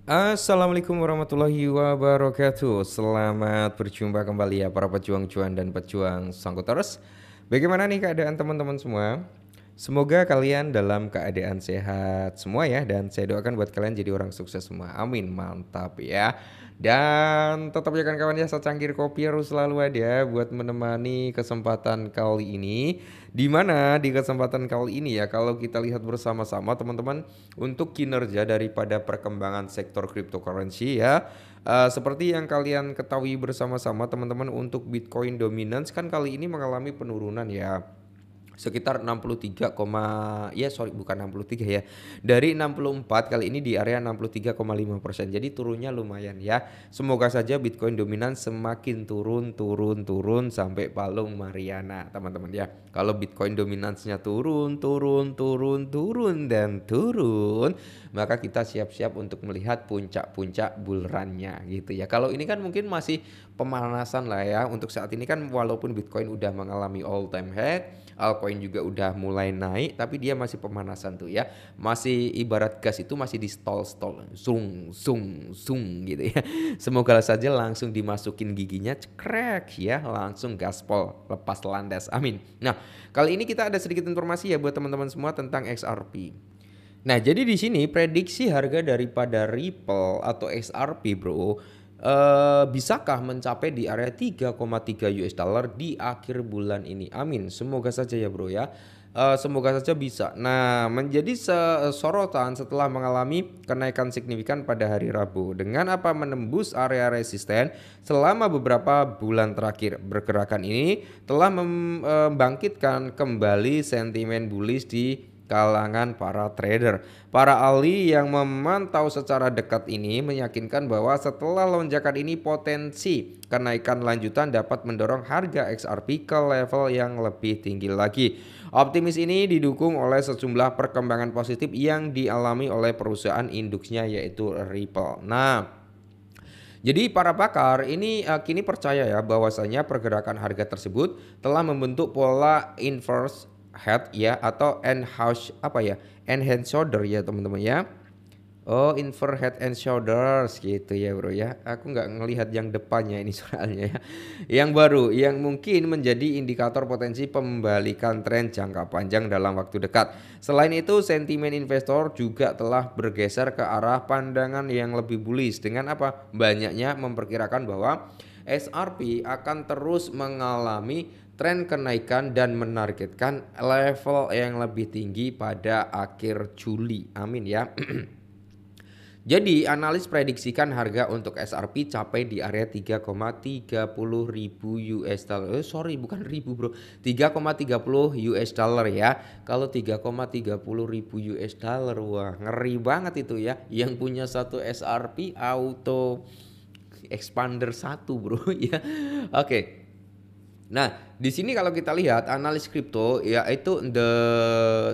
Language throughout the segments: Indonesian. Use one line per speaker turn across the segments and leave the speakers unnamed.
Assalamualaikum warahmatullahi wabarakatuh. Selamat berjumpa kembali ya para pejuang cuan dan pejuang sangkuters. Bagaimana nih keadaan teman-teman semua? Semoga kalian dalam keadaan sehat semua ya, dan saya doakan buat kalian jadi orang sukses semua. Amin, mantap ya. Dan tetap ya kan kawan ya, secangkir kopi harus selalu ada buat menemani kesempatan kali ini. Dimana di kesempatan kali ini ya, kalau kita lihat bersama-sama teman-teman, untuk kinerja daripada perkembangan sektor cryptocurrency ya, seperti yang kalian ketahui bersama-sama teman-teman, untuk Bitcoin dominance kan kali ini mengalami penurunan ya, sekitar 63, ya sorry bukan 63 ya, dari 64 kali ini di area 63,5%, jadi turunnya lumayan ya. Semoga saja Bitcoin dominan semakin turun sampai palung Mariana teman-teman ya. Kalau Bitcoin dominansnya turun dan turun, maka kita siap-siap untuk melihat puncak-puncak bull run-nya gitu ya. Kalau ini kan mungkin masih pemanasan lah ya. Untuk saat ini kan walaupun Bitcoin udah mengalami all time high, altcoin juga udah mulai naik, tapi dia masih pemanasan tuh ya. Masih ibarat gas itu masih di stall-stall, sung sung sung gitu ya. Semoga saja langsung dimasukin giginya cekrek ya, langsung gaspol, lepas landas. Amin. Nah, kali ini kita ada sedikit informasi ya buat teman-teman semua tentang XRP. Nah, jadi di sini prediksi harga daripada Ripple atau XRP, Bro, bisakah mencapai di area 3,3 US dollar di akhir bulan ini? Amin. Semoga saja ya, Bro ya. Semoga saja bisa. Nah, menjadi sorotan setelah mengalami kenaikan signifikan pada hari Rabu dengan apa menembus area resisten selama beberapa bulan terakhir. Pergerakan ini telah membangkitkan kembali sentimen bullish di kalangan para trader. Para ahli yang memantau secara dekat ini meyakinkan bahwa setelah lonjakan ini potensi kenaikan lanjutan dapat mendorong harga XRP ke level yang lebih tinggi lagi. Optimis ini didukung oleh sejumlah perkembangan positif yang dialami oleh perusahaan induknya yaitu Ripple. Nah, jadi para pakar ini kini percaya ya bahwasanya pergerakan harga tersebut telah membentuk pola inverse head ya, atau enhanced shoulder ya teman-teman ya. Oh, inverse head and shoulders gitu ya bro ya. Aku nggak ngelihat yang depannya ini soalnya ya. Yang baru yang mungkin menjadi indikator potensi pembalikan tren jangka panjang dalam waktu dekat. Selain itu, sentimen investor juga telah bergeser ke arah pandangan yang lebih bullish dengan apa? Banyaknya memperkirakan bahwa XRP akan terus mengalami tren kenaikan dan menargetkan level yang lebih tinggi pada akhir Juli. Amin ya. Jadi analis prediksikan harga untuk XRP capai di area 3,30 ribu US dollar. Sorry bukan ribu bro, 3,30 US dollar ya. Kalau 3,30 ribu US dollar, wah ngeri banget itu ya. Yang punya satu XRP auto expander satu bro ya. Oke. Nah, di sini kalau kita lihat analis kripto yaitu The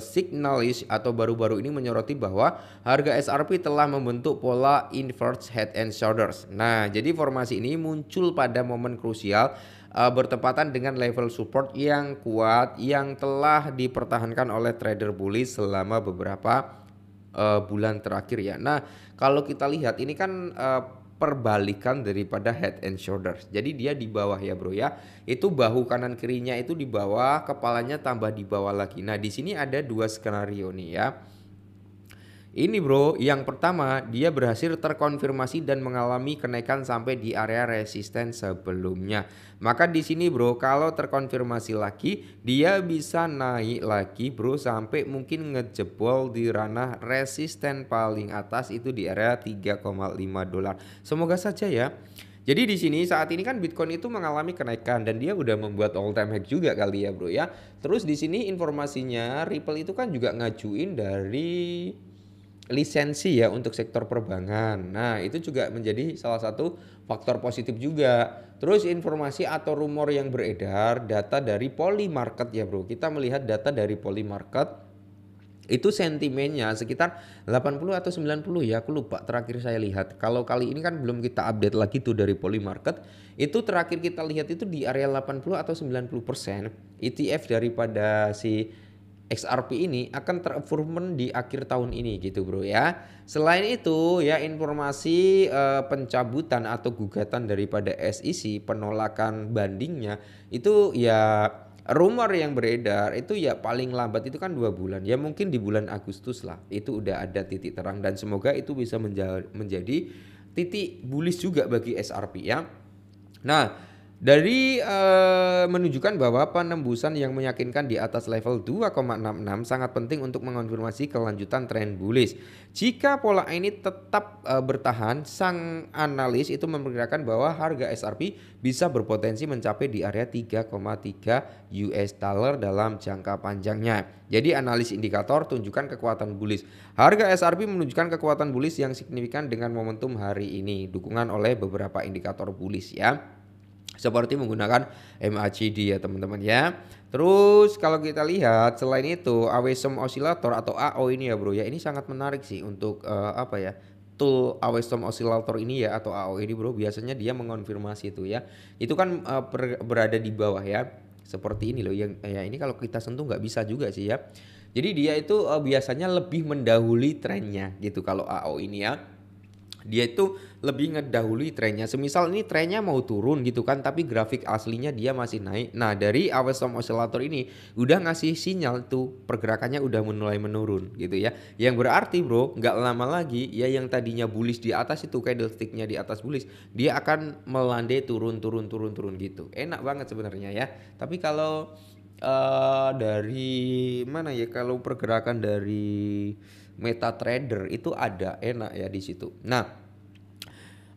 Signalis atau baru-baru ini menyoroti bahwa harga XRP telah membentuk pola inverse head and shoulders. Nah, jadi formasi ini muncul pada momen krusial bertepatan dengan level support yang kuat yang telah dipertahankan oleh trader bullish selama beberapa bulan terakhir ya. Nah, kalau kita lihat ini kan perbalikan daripada head and shoulders. Jadi dia di bawah ya bro ya. Itu bahu kanan kirinya itu di bawah, kepalanya tambah di bawah lagi. Nah, di sini ada dua skenario nih ya. Ini bro, yang pertama dia berhasil terkonfirmasi dan mengalami kenaikan sampai di area resisten sebelumnya. Maka di sini bro, kalau terkonfirmasi lagi, dia bisa naik lagi bro sampai mungkin ngejebol di ranah resisten paling atas itu di area 3,5 dolar. Semoga saja ya. Jadi di sini saat ini kan Bitcoin itu mengalami kenaikan dan dia udah membuat all time high juga kali ya bro ya. Terus di sini informasinya Ripple itu kan juga ngajuin dari lisensi ya untuk sektor perbankan. Nah, itu juga menjadi salah satu faktor positif juga. Terus informasi atau rumor yang beredar, data dari Polymarket ya bro. Kita melihat data dari Polymarket itu sentimennya sekitar 80 atau 90 ya, aku lupa terakhir saya lihat. Kalau kali ini kan belum kita update lagi tuh dari Polymarket. Itu terakhir kita lihat itu di area 80 atau 90% ETF daripada si XRP ini akan ter-approval di akhir tahun ini gitu bro ya. Selain itu ya informasi pencabutan atau gugatan daripada SEC penolakan bandingnya itu ya rumor yang beredar itu ya paling lambat itu kan 2 bulan ya mungkin di bulan Agustus lah itu udah ada titik terang dan semoga itu bisa menjadi titik bullish juga bagi XRP ya. Nah, dari menunjukkan bahwa penembusan yang meyakinkan di atas level 2,66 sangat penting untuk mengonfirmasi kelanjutan tren bullish. Jika pola ini tetap bertahan, sang analis itu memperkirakan bahwa harga XRP bisa berpotensi mencapai di area 3,3 US dollar dalam jangka panjangnya. Jadi analis indikator tunjukkan kekuatan bullish. Harga XRP menunjukkan kekuatan bullish yang signifikan dengan momentum hari ini, dukungan oleh beberapa indikator bullish ya. Seperti menggunakan MACD ya teman-teman ya. Terus kalau kita lihat selain itu Awesome Oscillator atau AO ini ya bro ya, ini sangat menarik sih untuk apa ya, tool Awesome Oscillator ini ya atau AO ini bro, biasanya dia mengonfirmasi itu ya. Itu kan berada di bawah ya. Seperti ini loh yang ya ini kalau kita sentuh nggak bisa juga sih ya. Jadi dia itu biasanya lebih mendahului trennya gitu kalau AO ini ya. Dia itu lebih ngedahului trennya. Semisal ini trennya mau turun gitu kan, tapi grafik aslinya dia masih naik. Nah dari Awesome Oscillator ini udah ngasih sinyal tuh pergerakannya udah mulai menurun gitu ya. Yang berarti bro nggak lama lagi ya yang tadinya bullish di atas itu candlesticknya di atas bullish, dia akan melandai turun gitu. Enak banget sebenarnya ya. Tapi kalau dari mana ya, kalau pergerakan dari MetaTrader itu ada enak ya di situ. Nah,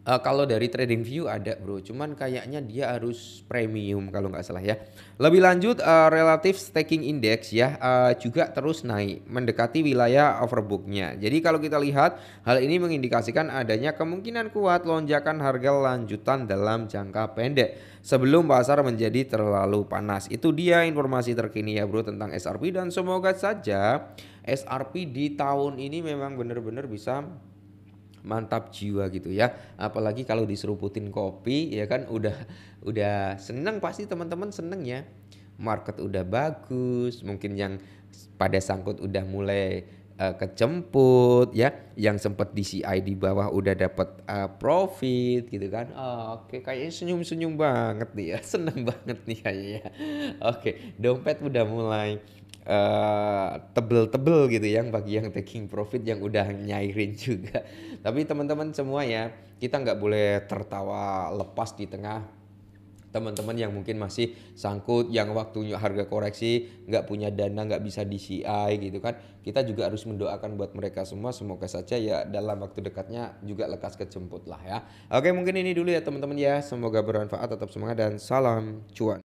kalau dari TradingView ada bro, cuman kayaknya dia harus premium kalau nggak salah ya. Lebih lanjut relative staking index ya juga terus naik mendekati wilayah overbooknya. Jadi kalau kita lihat hal ini mengindikasikan adanya kemungkinan kuat lonjakan harga lanjutan dalam jangka pendek sebelum pasar menjadi terlalu panas. Itu dia informasi terkini ya bro tentang XRP dan semoga saja XRP di tahun ini memang benar-benar bisa mantap jiwa gitu ya. Apalagi kalau diseruputin kopi ya kan udah seneng pasti teman-teman seneng ya. Market udah bagus, mungkin yang pada sangkut udah mulai kejemput ya, yang sempat DCI di bawah udah dapat profit gitu kan. Oke, kayaknya senyum-senyum banget nih ya. Seneng banget nih kayaknya. Oke, dompet udah mulai tebel-tebel gitu yang bagi yang taking profit yang udah nyairin juga. Tapi teman-teman semua ya, kita nggak boleh tertawa lepas di tengah teman-teman yang mungkin masih sangkut, yang waktunya harga koreksi nggak punya dana, nggak bisa DCI gitu kan. Kita juga harus mendoakan buat mereka semua, semoga saja ya dalam waktu dekatnya juga lekas kejemput lah ya. Oke, mungkin ini dulu ya teman-teman ya, semoga bermanfaat, tetap semangat dan salam cuan.